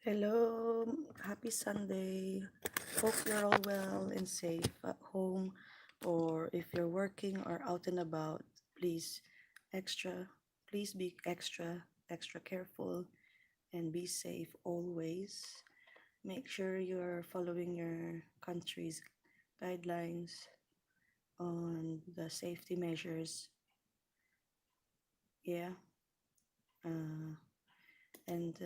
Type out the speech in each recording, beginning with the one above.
Hello, happy Sunday. Hope you're all well and safe at home, or if you're working or out and about, please extra please be extra careful and be safe always. Make sure you're following your country's guidelines on the safety measures. Yeah. Uh, and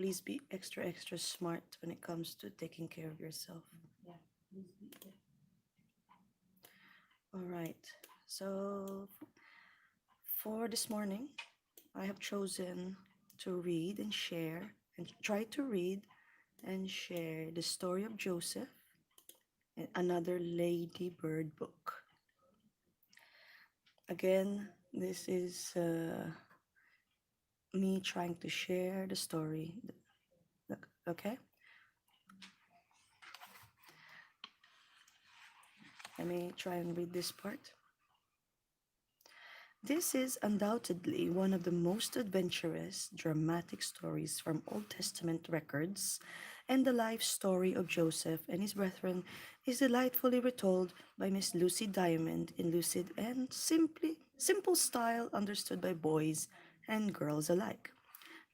please be extra smart when it comes to taking care of yourself. Yeah, please be. Yeah. All right. So for this morning, I have chosen to read and share and try to read and share the story of Joseph and another Lady Bird book. Again, this is me trying to share the story. Okay, let me try and read this part. This is undoubtedly one of the most adventurous, dramatic stories from Old Testament records, and the life story of Joseph and his brethren is delightfully retold by Miss Lucy Diamond in lucid and simple style understood by boys and girls alike.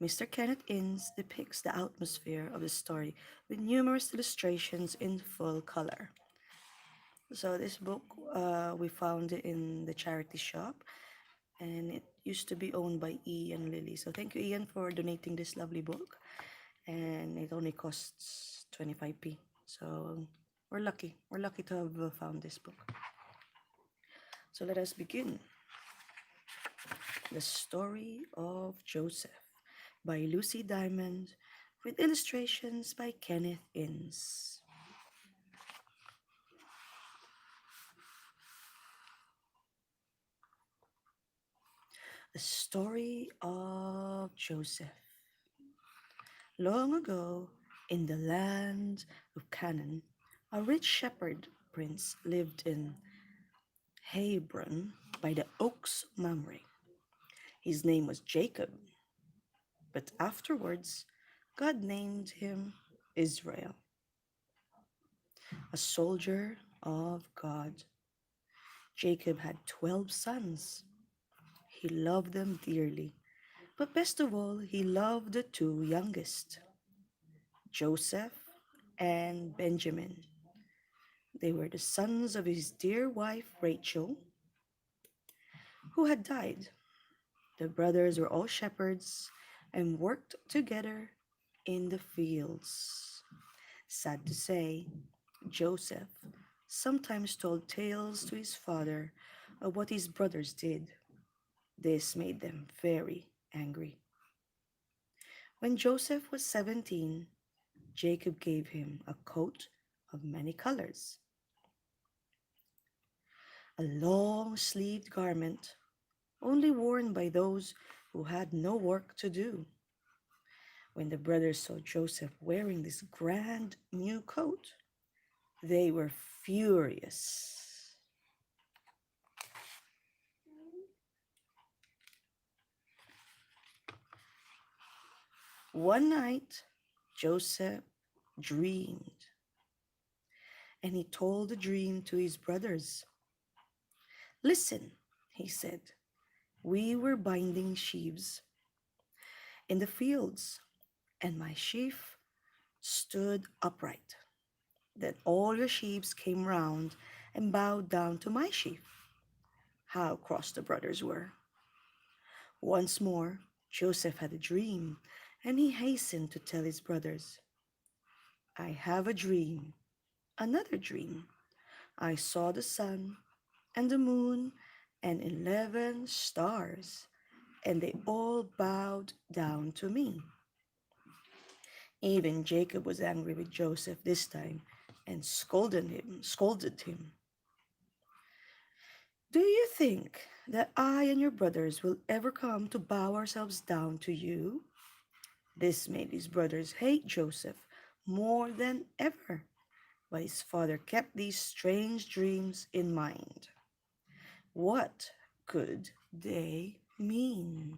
Mr. Kenneth Innes depicts the atmosphere of the story with numerous illustrations in full color. So this book we found it in the charity shop, and it used to be owned by Ian Lilly. So thank you, Ian, for donating this lovely book. And it only costs 25p. So we're lucky. We're lucky to have found this book. So let us begin. The Story of Joseph by Lucy Diamond with illustrations by Kenneth Innes. The Story of Joseph. Long ago, in the land of Canaan, a rich shepherd prince lived in Hebron by the oaks Mamre. His name was Jacob, but afterwards God named him Israel, a soldier of God. Jacob had 12 sons. He loved them dearly, but best of all, he loved the two youngest, Joseph and Benjamin. They were the sons of his dear wife Rachel, who had died. The brothers were all shepherds and worked together in the fields. Sad to say, Joseph sometimes told tales to his father of what his brothers did. This made them very angry. When Joseph was 17, Jacob gave him a coat of many colors, a long sleeved garment only worn by those who had no work to do. When the brothers saw Joseph wearing this grand new coat, they were furious. One night, Joseph dreamed, and he told the dream to his brothers. Listen, he said, we were binding sheaves in the fields, and my sheaf stood upright. Then all your sheaves came round and bowed down to my sheaf. How cross the brothers were. Once more, Joseph had a dream, and he hastened to tell his brothers, I have a dream, another dream. I saw the sun and the moon and 11 stars, and they all bowed down to me. Even Jacob was angry with Joseph this time and scolded him. Do you think that I and your brothers will ever come to bow ourselves down to you? This made his brothers hate Joseph more than ever, but his father kept these strange dreams in mind. What could they mean?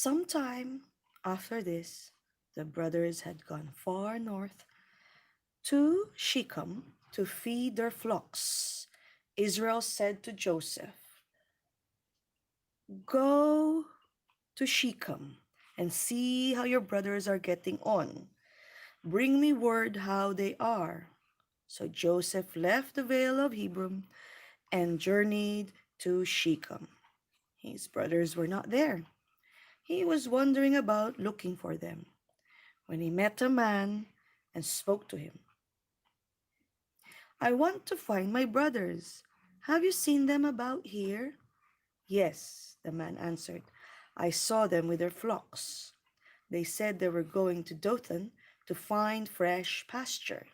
Sometime after this, the brothers had gone far north to Shechem to feed their flocks. Israel said to Joseph, "Go to Shechem and see how your brothers are getting on. Bring me word how they are." So Joseph left the vale of Hebron and journeyed to Shechem. His brothers were not there. He was wandering about looking for them when he met a man and spoke to him. "I want to find my brothers. Have you seen them about here?" "Yes," the man answered. "I saw them with their flocks. They said they were going to Dothan to find fresh pasture."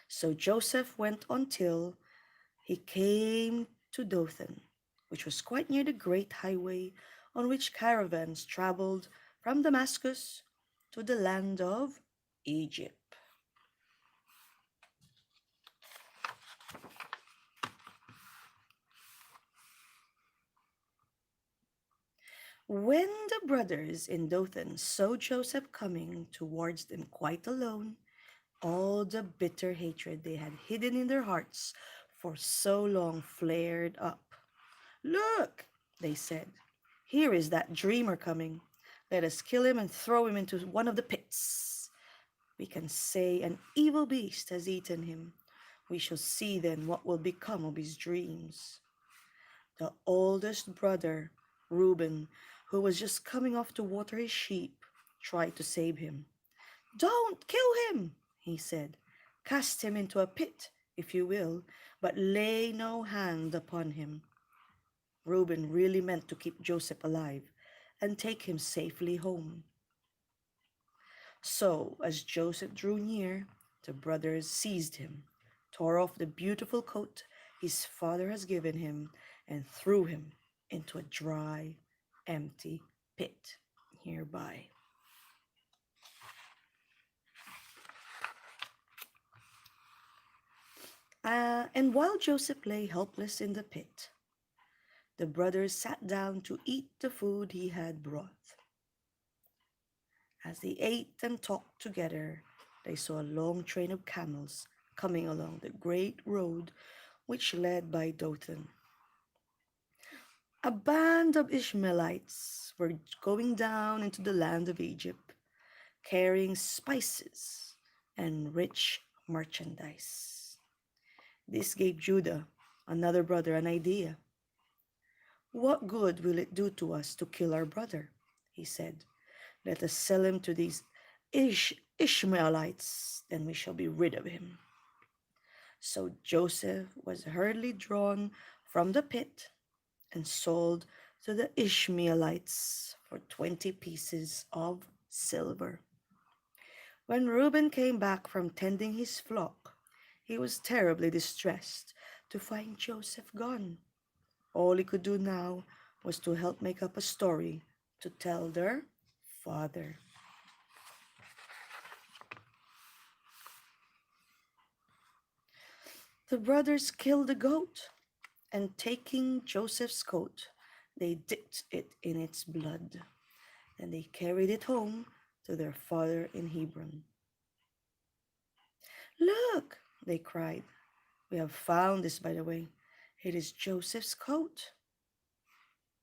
So Joseph went until he came to Dothan, which was quite near the great highway on which caravans traveled from Damascus to the land of Egypt. When the brothers in Dothan saw Joseph coming towards them quite alone, all the bitter hatred they had hidden in their hearts for so long flared up. "Look," they said, "here is that dreamer coming. Let us kill him and throw him into one of the pits. We can say an evil beast has eaten him. We shall see then what will become of his dreams." The oldest brother, Reuben, who was just coming off to water his sheep, tried to save him. "Don't kill him," he said. "Cast him into a pit, if you will, but lay no hand upon him." Reuben really meant to keep Joseph alive and take him safely home. So, as Joseph drew near, the brothers seized him, tore off the beautiful coat his father has given him, and threw him into a dry, empty pit nearby. And while Joseph lay helpless in the pit, the brothers sat down to eat the food he had brought. As they ate and talked together, they saw a long train of camels coming along the great road which led by Dothan. A band of Ishmaelites were going down into the land of Egypt, carrying spices and rich merchandise. This gave Judah, another brother, an idea. "What good will it do to us to kill our brother?" he said. "Let us sell him to these Ishmaelites, then we shall be rid of him." So Joseph was hurriedly drawn from the pit and sold to the Ishmaelites for 20 pieces of silver. When Reuben came back from tending his flock, he was terribly distressed to find Joseph gone. All he could do now was to help make up a story to tell their father. The brothers killed the goat, and taking Joseph's coat, they dipped it in its blood. Then they carried it home to their father in Hebron. "Look," they cried. "We have found this, by the way. It is Joseph's coat."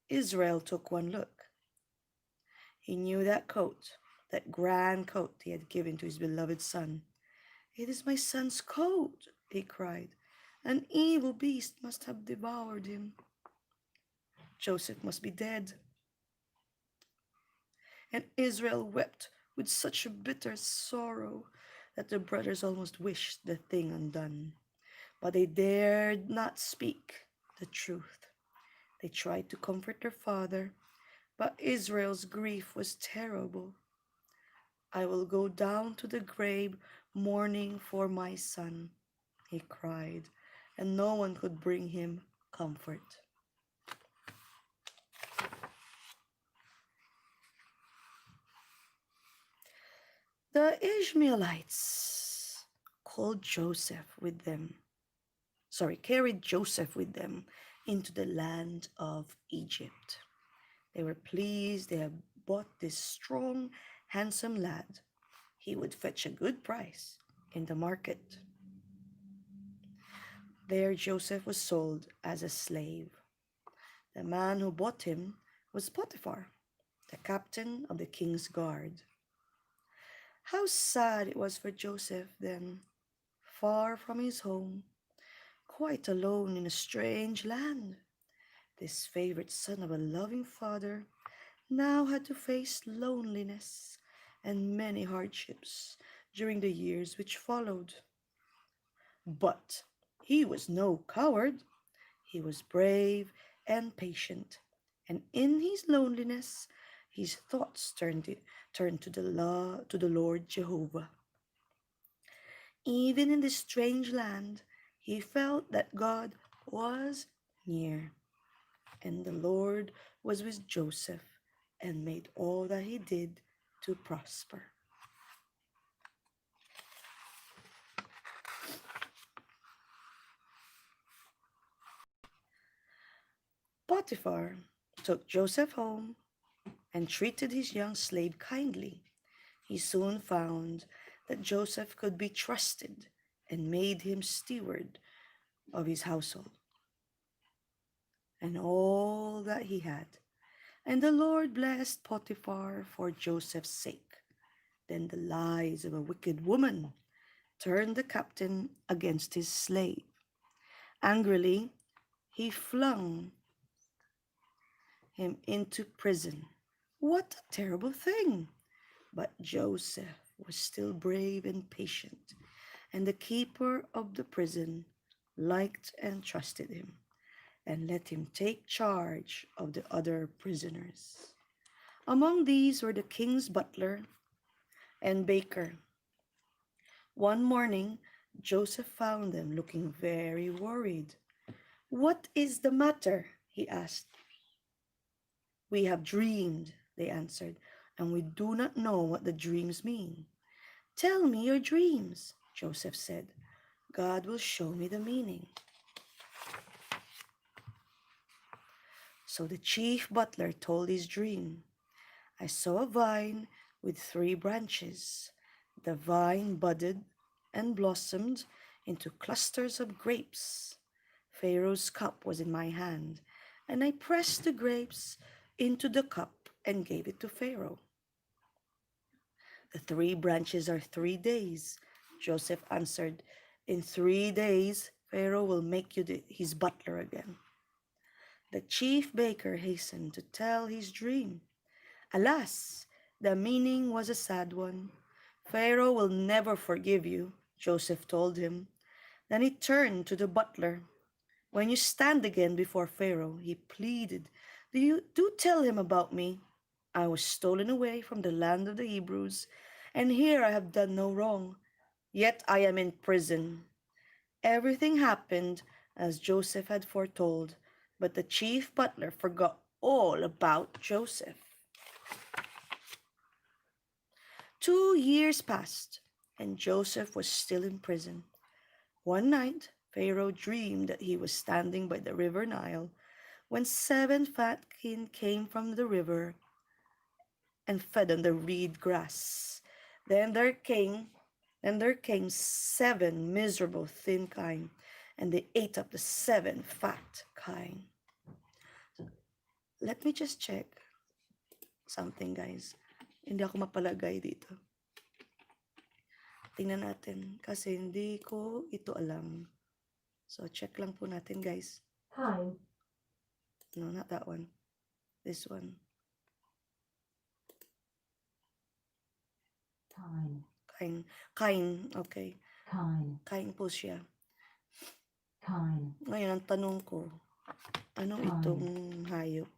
Israel took one look. He knew that coat, that grand coat he had given to his beloved son. "It is my son's coat," he cried. "An evil beast must have devoured him. Joseph must be dead." And Israel wept with such a bitter sorrow that the brothers almost wished the thing undone. But they dared not speak the truth. They tried to comfort their father, but Israel's grief was terrible. "I will go down to the grave mourning for my son," he cried, and no one could bring him comfort. The Ishmaelites called Joseph with them, carried Joseph with them into the land of Egypt. They were pleased they had bought this strong, handsome lad. He would fetch a good price in the market. There Joseph was sold as a slave. The man who bought him was Potiphar, the captain of the king's guard. How sad it was for Joseph then, far from his home, quite alone in a strange land. This favorite son of a loving father now had to face loneliness and many hardships during the years which followed. But he was no coward. He was brave and patient, and in his loneliness, his thoughts turned to the Lord Jehovah. Even in this strange land, he felt that God was near, and the Lord was with Joseph and made all that he did to prosper. Potiphar took Joseph home and treated his young slave kindly. He soon found that Joseph could be trusted and made him steward of his household and all that he had. And the Lord blessed Potiphar for Joseph's sake. Then the lies of a wicked woman turned the captain against his slave. Angrily, he flung him into prison. What a terrible thing! But Joseph was still brave and patient, and the keeper of the prison liked and trusted him, and let him take charge of the other prisoners. Among these were the king's butler and baker. One morning, Joseph found them looking very worried. "What is the matter?" he asked. "We have dreamed," they answered, "and we do not know what the dreams mean." "Tell me your dreams," Joseph said. "God will show me the meaning." So the chief butler told his dream. "I saw a vine with 3 branches. The vine budded and blossomed into clusters of grapes. Pharaoh's cup was in my hand, and I pressed the grapes into the cup and gave it to Pharaoh." "The 3 branches are 3 days," Joseph answered. "In 3 days, Pharaoh will make you his butler again." The chief baker hastened to tell his dream. "Alas, the meaning was a sad one. Pharaoh will never forgive you," Joseph told him. Then he turned to the butler. "When you stand again before Pharaoh," he pleaded, do tell him about me. I was stolen away from the land of the Hebrews, and here I have done no wrong. Yet I am in prison." Everything happened as Joseph had foretold, but the chief butler forgot all about Joseph. 2 years passed, and Joseph was still in prison. One night, Pharaoh dreamed that he was standing by the river Nile when 7 fat kine came from the river and fed on the reed grass. Then there came, then there came 7 miserable thin kine, and they ate up the 7 fat kine. Let me just check something, guys. Hindi ako mapalagay dito. Tingnan natin kasi hindi ko ito alam. So check lang po natin, guys. Time. No, not that one. This one. Time. Kain. Okay. Time. Kain po siya. Time. Ngayon, ang tanong ko, ano itong hayop?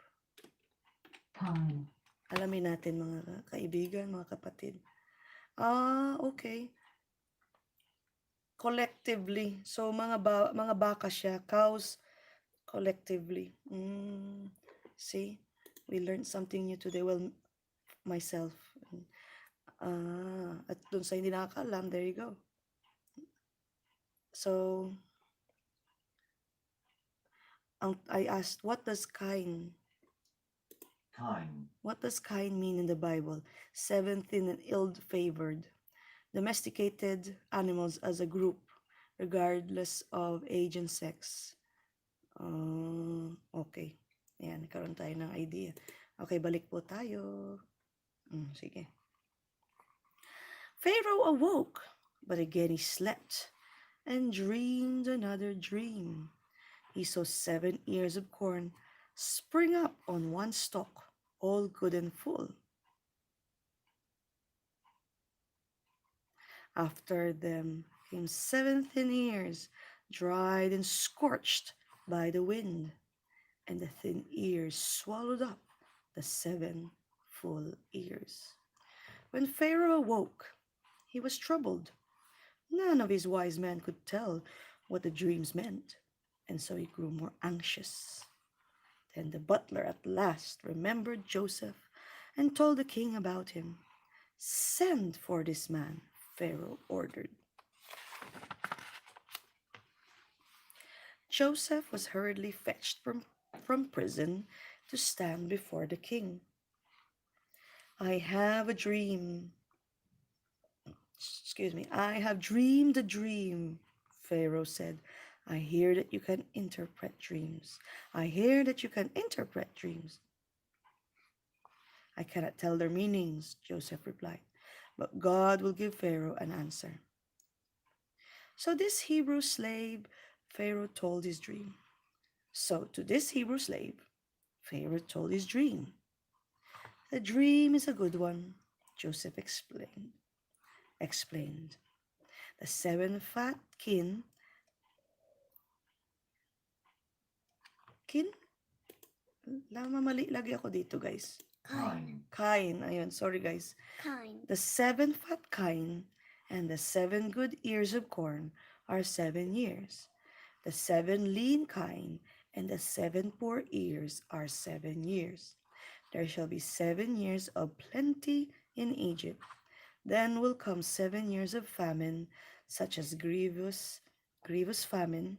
Time. Alamin natin, mga kaibigan, mga kapatid. Okay. Collectively. So, mga baka siya. Cows, collectively. See? We learned something new today. Well, myself. At dun sa hindi nakakaalam, there you go. So, I asked, what does kain kind, What does kind mean in the Bible? Seventh and ill-favored. Domesticated animals as a group, regardless of age and sex. Okay. Ayan, nagkaroon tayo ng idea. Okay, balik po tayo. Sige. Pharaoh awoke, but again he slept and dreamed another dream. He saw 7 ears of corn spring up on one stalk, all good and full. After them came 7 thin ears, dried and scorched by the wind, and the thin ears swallowed up the 7 full ears. When Pharaoh awoke, he was troubled. None of his wise men could tell what the dreams meant, and so he grew more anxious. Then the butler at last remembered Joseph and told the king about him. Send for this man, Pharaoh ordered. Joseph was hurriedly fetched from prison to stand before the king. I have a dream. I have dreamed a dream, Pharaoh said. I hear that you can interpret dreams. I hear that you can interpret dreams. I cannot tell their meanings, Joseph replied, but God will give Pharaoh an answer. So this Hebrew slave, Pharaoh told his dream. So to this Hebrew slave, Pharaoh told his dream. The dream is a good one, Joseph explained. The 7 fat kin? Mali lagi ako dito, guys. kind, Kine, ayun, sorry guys. Kind. The 7 fat kine and the 7 good ears of corn are 7 years. The 7 lean kine and the 7 poor ears are 7 years. There shall be 7 years of plenty in Egypt. Then will come 7 years of famine, such as grievous famine,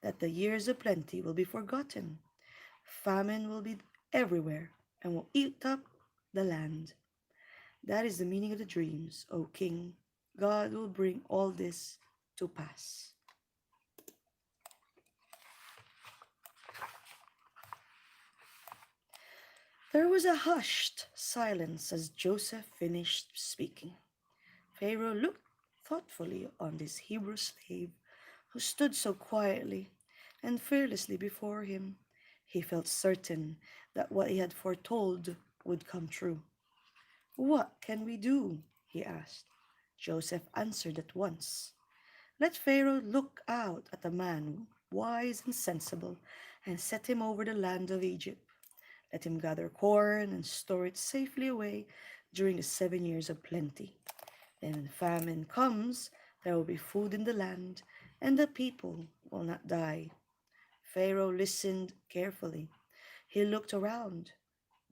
that the years of plenty will be forgotten. Famine will be everywhere and will eat up the land. That is the meaning of the dreams, O king. God will bring all this to pass. There was a hushed silence as Joseph finished speaking. Pharaoh looked thoughtfully on this Hebrew slave who stood so quietly and fearlessly before him. He felt certain that what he had foretold would come true. What can we do? He asked. Joseph answered at once. Let Pharaoh look out at a man wise and sensible and set him over the land of Egypt. Let him gather corn and store it safely away during the 7 years of plenty. Then when famine comes, there will be food in the land, and the people will not die. Pharaoh listened carefully. He looked around.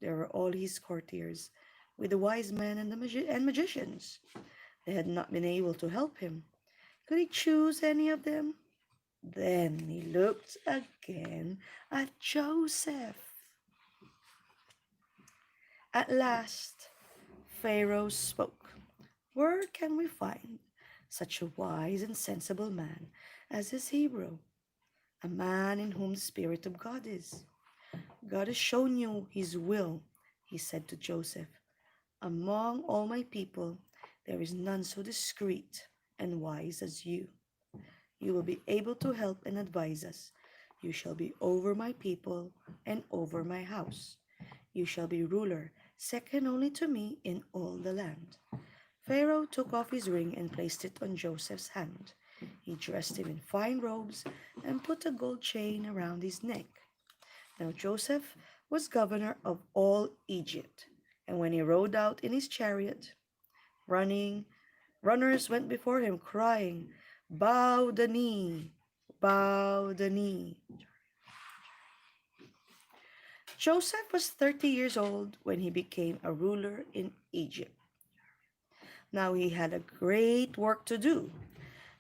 There were all his courtiers, with the wise men and magicians. They had not been able to help him. Could he choose any of them? Then he looked again at Joseph. At last, Pharaoh spoke. Where can we find such a wise and sensible man as this Hebrew? A man in whom the Spirit of God is. God has shown you his will, he said to Joseph. Among all my people, there is none so discreet and wise as you. You will be able to help and advise us. You shall be over my people and over my house. You shall be ruler, second only to me in all the land. Pharaoh took off his ring and placed it on Joseph's hand. He dressed him in fine robes and put a gold chain around his neck. Now Joseph was governor of all Egypt, and when he rode out in his chariot, runners went before him crying, bow the knee, bow the knee. Joseph was 30 years old when he became a ruler in Egypt. Now he had a great work to do.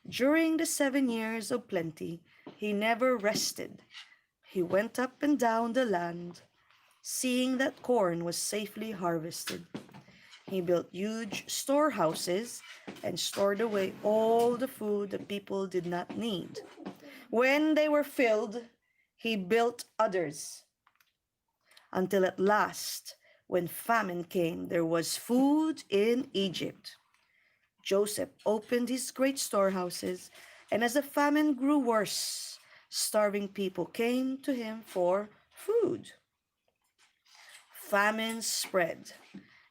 During the 7 years of plenty, he never rested. He went up and down the land, seeing that corn was safely harvested. He built huge storehouses and stored away all the food the people did not need. When they were filled, he built others, until at last, when famine came, there was food in Egypt. Joseph opened his great storehouses, and as the famine grew worse, starving people came to him for food. Famine spread.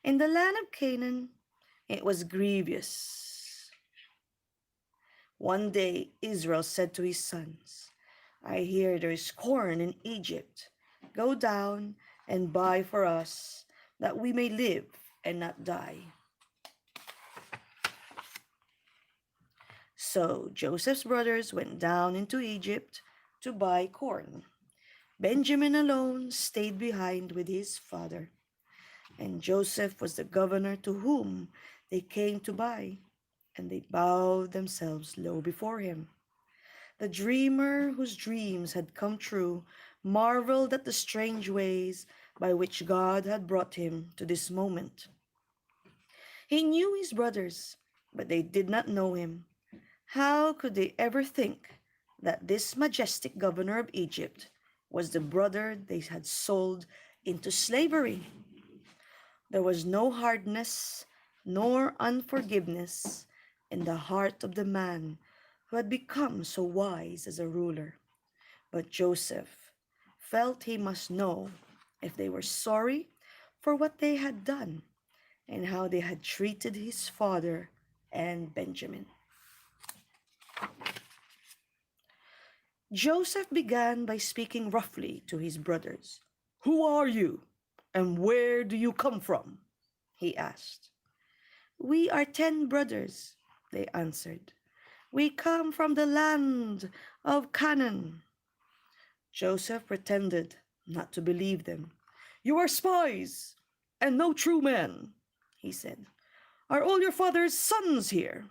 In the land of Canaan, it was grievous. One day, Israel said to his sons, I hear there is corn in Egypt. Go down and buy for us, that we may live and not die. So Joseph's brothers went down into Egypt to buy corn. Benjamin alone stayed behind with his father, and Joseph was the governor to whom they came to buy, and they bowed themselves low before him. The dreamer whose dreams had come true marveled at the strange ways by which God had brought him to this moment. He knew his brothers, but they did not know him. How could they ever think that this majestic governor of Egypt was the brother they had sold into slavery? There was no hardness nor unforgiveness in the heart of the man who had become so wise as a ruler. But Joseph felt he must know if they were sorry for what they had done and how they had treated his father and Benjamin. Joseph began by speaking roughly to his brothers. Who are you, and where do you come from? He asked. We are 10 brothers, they answered. We come from the land of Canaan. Joseph pretended not to believe them. You are spies and no true men, he said. Are all your father's sons here?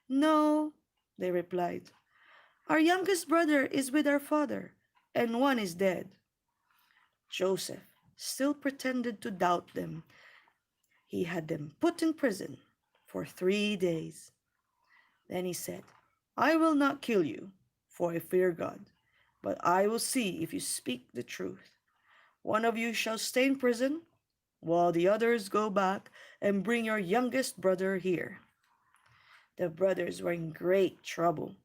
No, they replied. Our youngest brother is with our father, and one is dead. Joseph still pretended to doubt them. He had them put in prison for 3 days. Then he said, I will not kill you, for I fear God, but I will see if you speak the truth. One of you shall stay in prison, while the others go back and bring your youngest brother here. The brothers were in great trouble.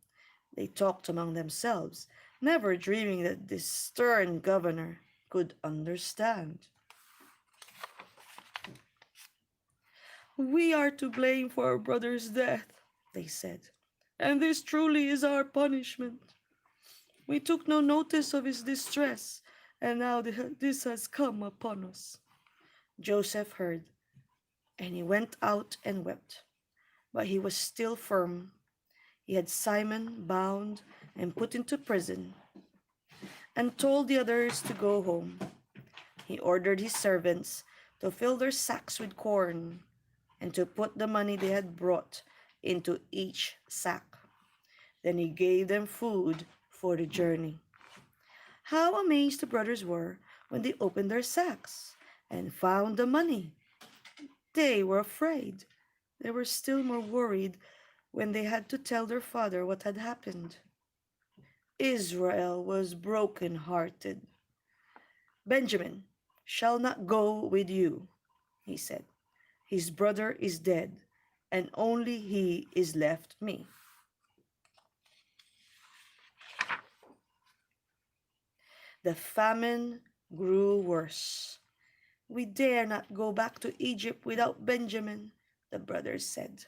They talked among themselves, never dreaming that this stern governor could understand. We are to blame for our brother's death, they said, and this truly is our punishment. We took no notice of his distress, and now this has come upon us. Joseph heard, and he went out and wept, but he was still firm. He had Simon bound and put into prison, and told the others to go home. He ordered his servants to fill their sacks with corn and to put the money they had brought into each sack. Then he gave them food for the journey. How amazed the brothers were when they opened their sacks and found the money. They were afraid. They were still more worried when they had to tell their father what had happened. Israel was broken-hearted. Benjamin shall not go with you, he said. His brother is dead, and only he is left me. The famine grew worse. We dare not go back to Egypt without Benjamin, the brothers said.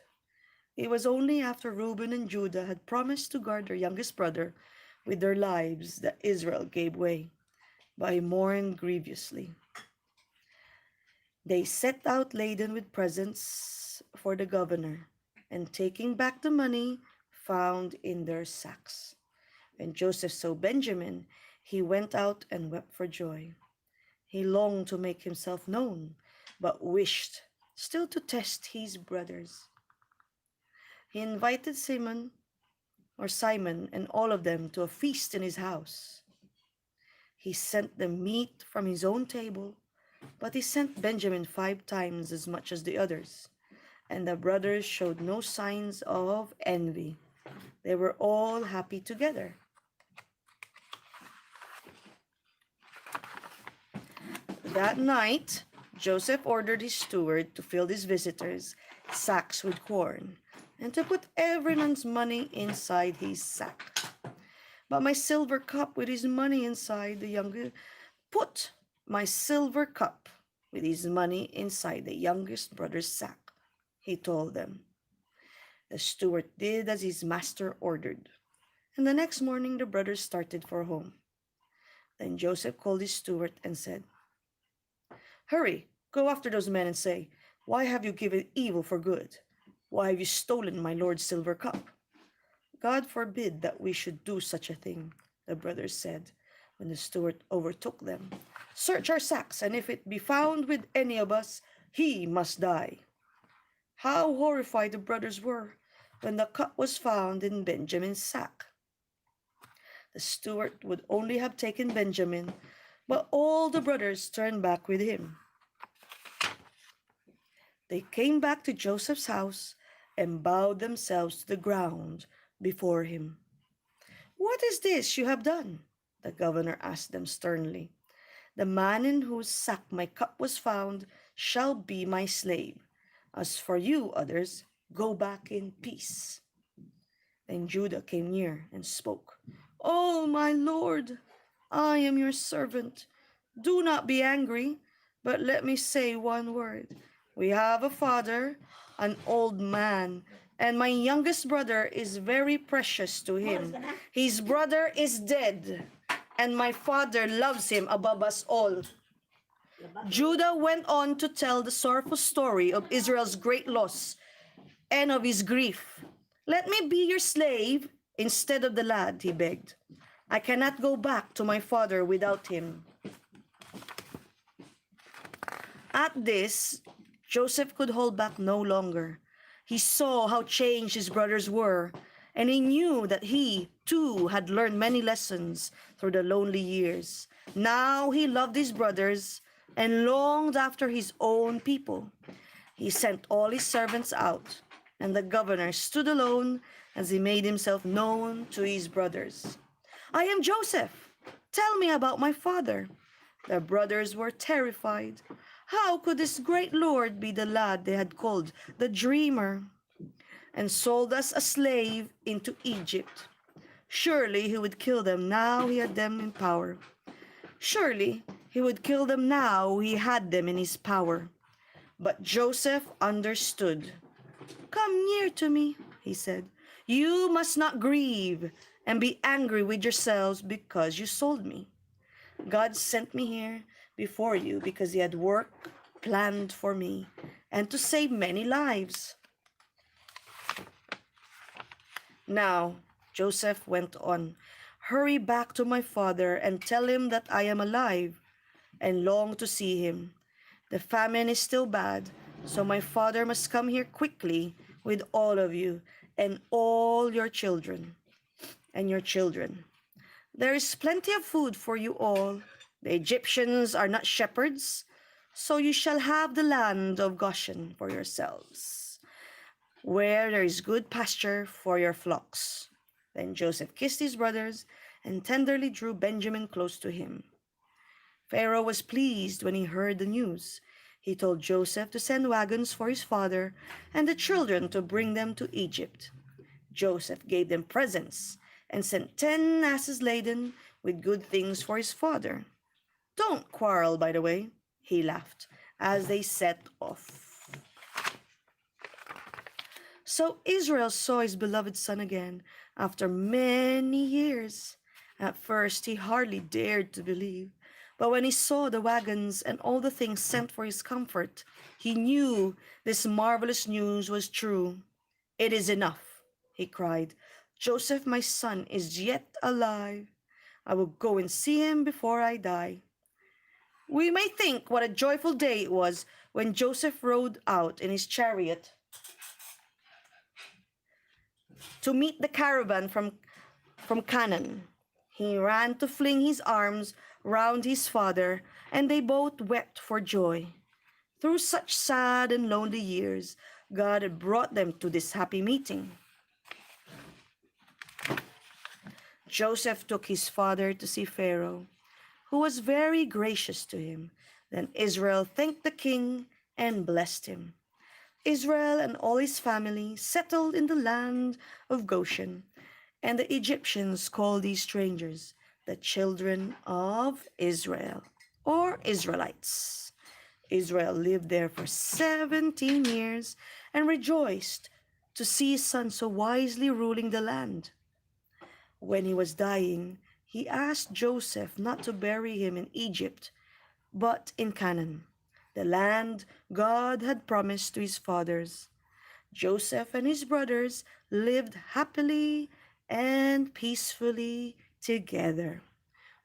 It was only after Reuben and Judah had promised to guard their youngest brother with their lives that Israel gave way, but he mourned grievously. They set out laden with presents for the governor, and taking back the money found in their sacks. When Joseph saw Benjamin, he went out and wept for joy. He longed to make himself known, but wished still to test his brothers. He invited Simon and all of them to a feast in his house. He sent them meat from his own table, but he sent Benjamin 5 times as much as the others. And the brothers showed no signs of envy. They were all happy together. That night, Joseph ordered his steward to fill his visitors' sacks with corn and to put everyone's money inside his sack. But my silver cup with his money inside the youngest put my silver cup with his money inside the youngest brother's sack, he told them. The steward did as his master ordered, and the next morning the brothers started for home. Then Joseph called his steward and said, "Hurry, go after those men and say, 'Why have you given evil for good? Why have you stolen my lord's silver cup?'" "God forbid that we should do such a thing," the brothers said when the steward overtook them. "Search our sacks, and if it be found with any of us, he must die." How horrified the brothers were when the cup was found in Benjamin's sack. The steward would only have taken Benjamin, but all the brothers turned back with him. They came back to Joseph's house and bowed themselves to the ground before him. "What is this you have done?" the governor asked them sternly. "The man in whose sack my cup was found shall be my slave. As for you others, go back in peace." Then Judah came near and spoke. "Oh, my lord, I am your servant. Do not be angry, but let me say one word. We have a father, an old man, and my youngest brother is very precious to him. His brother is dead, and my father loves him above us all." Judah went on to tell the sorrowful story of Israel's great loss and of his grief. "Let me be your slave instead of the lad," he begged. "I cannot go back to my father without him." At this, Joseph could hold back no longer. He saw how changed his brothers were, and he knew that he, too, had learned many lessons through the lonely years. Now he loved his brothers and longed after his own people. He sent all his servants out, and the governor stood alone as he made himself known to his brothers. "I am Joseph. Tell me about my father." The brothers were terrified. How could this great lord be the lad they had called the dreamer and sold as a slave into Egypt? Surely he would kill them now he had them in power. Surely he would kill them now he had them in his power. But Joseph understood. "Come near to me," he said. "You must not grieve and be angry with yourselves because you sold me. God sent me here before you because he had work planned for me and to save many lives." Now, Joseph went on, "Hurry back to my father and tell him that I am alive and long to see him. The famine is still bad, so my father must come here quickly with all of you and all your children and your children. There is plenty of food for you all. The Egyptians are not shepherds, so you shall have the land of Goshen for yourselves, where there is good pasture for your flocks." Then Joseph kissed his brothers and tenderly drew Benjamin close to him. Pharaoh was pleased when he heard the news. He told Joseph to send wagons for his father and the children to bring them to Egypt. Joseph gave them presents and sent 10 asses laden with good things for his father. "Don't quarrel, by the way," he laughed as they set off. So Israel saw his beloved son again after many years. At first he hardly dared to believe, but when he saw the wagons and all the things sent for his comfort, he knew this marvelous news was true. "It is enough," he cried. "Joseph, my son, is yet alive. I will go and see him before I die." We may think what a joyful day it was when Joseph rode out in his chariot to meet the caravan from Canaan. He ran to fling his arms round his father, and they both wept for joy. Through such sad and lonely years, God had brought them to this happy meeting. Joseph took his father to see Pharaoh, who was very gracious to him. Then Israel thanked the king and blessed him. Israel and all his family settled in the land of Goshen, and the Egyptians called these strangers the children of Israel, or Israelites. Israel lived there for 17 years and rejoiced to see his son so wisely ruling the land. When he was dying, he asked Joseph not to bury him in Egypt, but in Canaan, the land God had promised to his fathers. Joseph and his brothers lived happily and peacefully together.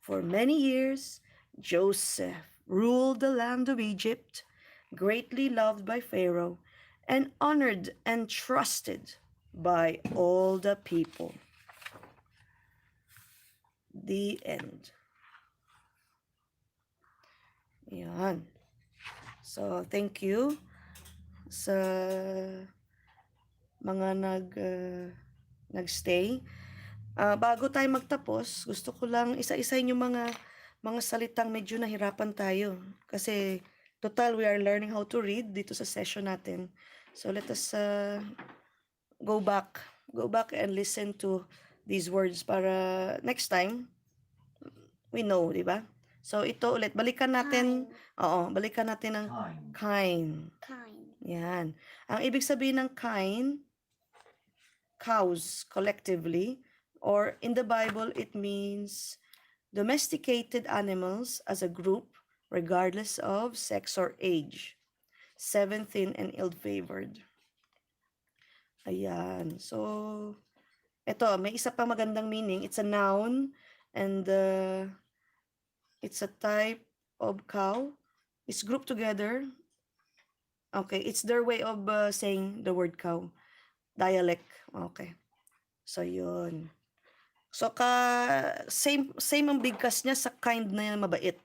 For many years, Joseph ruled the land of Egypt, greatly loved by Pharaoh, and honored and trusted by all the people. The end. Yan. So, thank you sa mga nagstay. Bago tayo magtapos, gusto ko lang isa-isahin yung mga salitang medyo nahirapan tayo. Kasi, total, we are learning how to read dito sa session natin. So, let us go back and listen to these words para next time, we know, di ba? So, ito ulit, balikan natin, balikan natin ng kind. Kind. Yan. Ang ibig sabihin ng kind, cows collectively, or in the Bible, it means domesticated animals as a group, regardless of sex or age. Seven, thin, and ill-favored. Ayan. So, ito, may isa pa magandang meaning. It's a noun, and it's a type of cow. It's grouped together. Okay, it's their way of saying the word cow. Dialect. Okay. So, yun. So, same ang bigkas niya sa kind na mabait.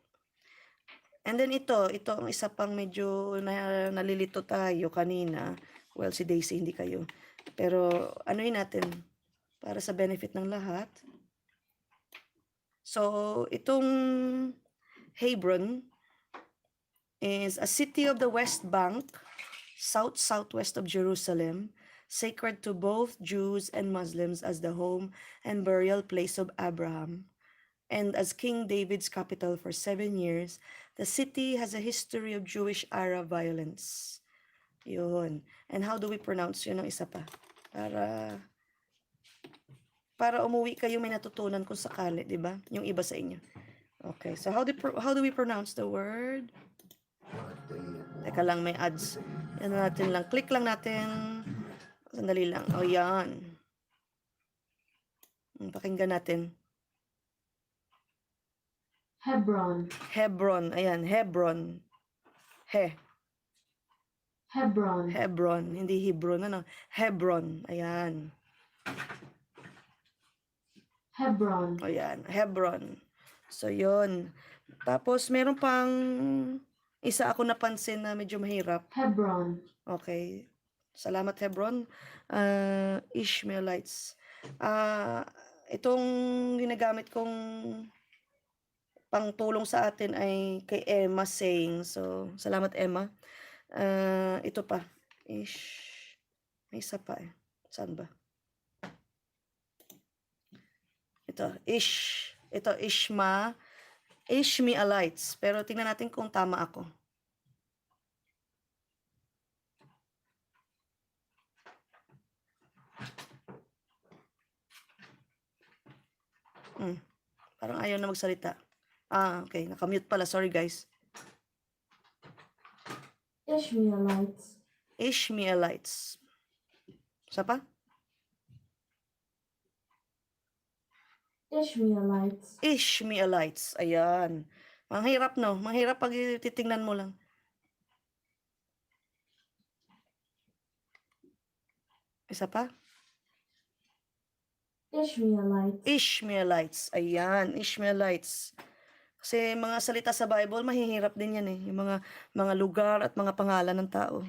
And then ito ang isa pang medyo nalilito tayo kanina. Well, si Daisy, hindi kayo. Pero, anuin natin para sa benefit ng lahat. So, itong Hebron is a city of the West Bank, southwest of Jerusalem, sacred to both Jews and Muslims as the home and burial place of Abraham. And as King David's capital for 7 years, the city has a history of Jewish-Arab violence. Yun. And how do we pronounce yun ang isa pa? Para umuwi kayo may natutunan kung sakali, di ba? Yung iba sa inyo. Okay, so how do we pronounce the word? Teka lang, may ads. Yan natin lang. Click lang natin. Sandali lang. O, yan. Pakinggan natin. Hebron, Hebron. Ayan, Hebron. Hebron, Hebron. Hindi Hebron, ano? Hebron. Ayan. Hebron, O, yan. Hebron. So, yun. Tapos, meron pang isa ako napansin na medyo mahirap. Hebron, Okay. Salamat, Hebron. Ishmaelites. Itong ginagamit kong pangtulong sa atin ay kay Emma saying. So, salamat, Emma. Ito pa. May isa pa eh. Saan ba? Ito, Ishmaelites. Pero tingnan natin kung tama ako. Parang ayaw na magsalita. Okay. Nakamute pala. Sorry, guys. Ishmaelites, Ishmaelites. Isa pa? Ishmaelites, Ishmaelites. Ayan. Manghirap, no? Manghirap pag titingnan mo lang. Isa pa? Ishmaelites. Ishmaelites. Ayan, Ishmaelites. Kasi mga salita sa Bible, mahihirap din yan eh. Yung mga lugar at mga pangalan ng tao.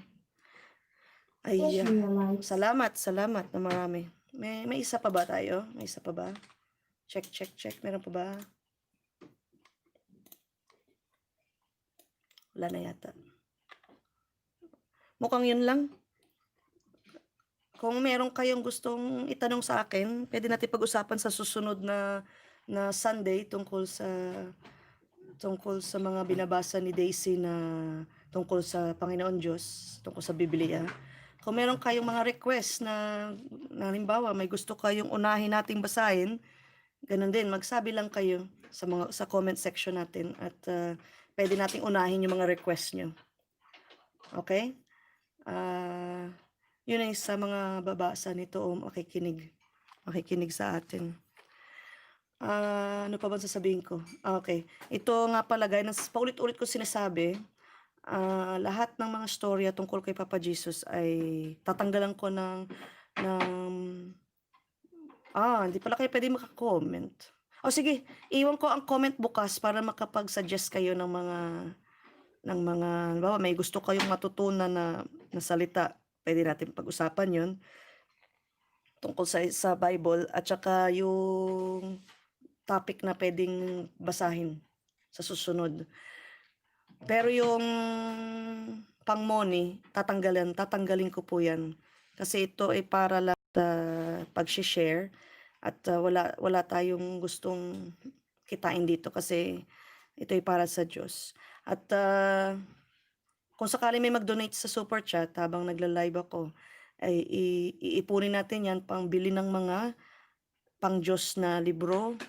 Ay, Ishmaelites. salamat na marami. May isa pa ba tayo? May isa pa ba? Check. Meron pa ba? Wala na yata. Mukhang yun lang. Kung meron kayong gustong itanong sa akin, pwede natin pag-usapan sa susunod na Sunday tungkol sa mga binabasa ni Daisy na tungkol sa Panginoon Diyos, tungkol sa Biblia. Kung meron kayong mga request na halimbawa may gusto kayong unahin nating basahin, ganun din, magsabi lang kayo sa comment section natin at pwede nating unahin yung mga request nyo. Okay? Yun ay sa mga babasa nito o makikinig sa atin. Ano pa ba sasabihin ko? Okay. Ito nga pala, guys, paulit-ulit ko sinasabi, lahat ng mga storya tungkol kay Papa Jesus ay tatanggalan ko hindi pala kayo pwede maka-comment. O sige, iwan ko ang comment bukas para makapag-suggest kayo ng mga, halimbawa, may gusto kayong matutunan na salita, pwede natin pag-usapan yun tungkol sa Bible at saka yung topic na pwedeng basahin sa susunod. Pero yung pang-money, tatanggalin ko po yan. Kasi ito ay para lang sa pag-share at wala tayong gustong kitain dito kasi ito ay para sa Diyos. At kung sakali may mag-donate sa super chat habang nagla-live ako, ay iipunin natin yan pang bili ng mga pang-Diyos na libro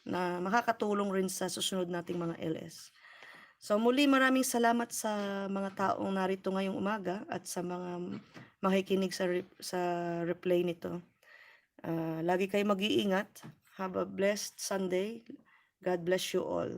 na makakatulong rin sa susunod nating mga LS. So muli, maraming salamat sa mga taong narito ngayong umaga at sa mga makikinig sa replay nito. Lagi kayo mag-iingat. Have a blessed Sunday. God bless you all.